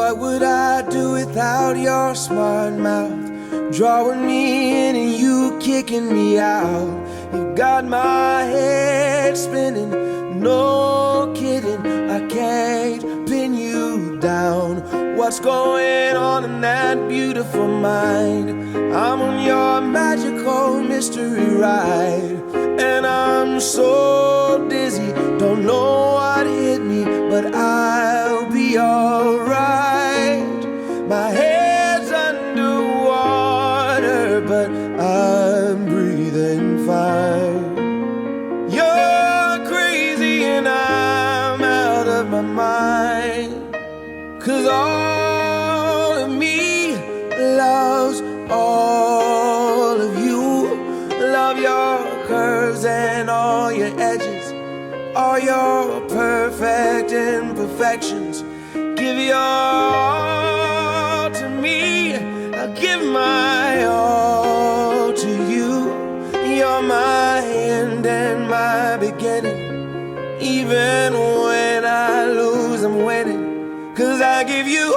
What would I do without your smart mouth? Drawing me in and you kicking me out. You got my head spinning, no kidding, I can't pin you down. What's going on in that beautiful mind? I'm on your magical mystery ride, and I'm so dizzy, don't know what hit me, but I'll be alright. My head's underwater, but I'm breathing fine. You're crazy and I'm out of my mind, 'cause all of me loves all of you. Love your curves and all your edges, all your perfect imperfections. Give your all to me, I'll give my all to you. You're my end and my beginning. Even when I lose, I'm winning, 'cause I give you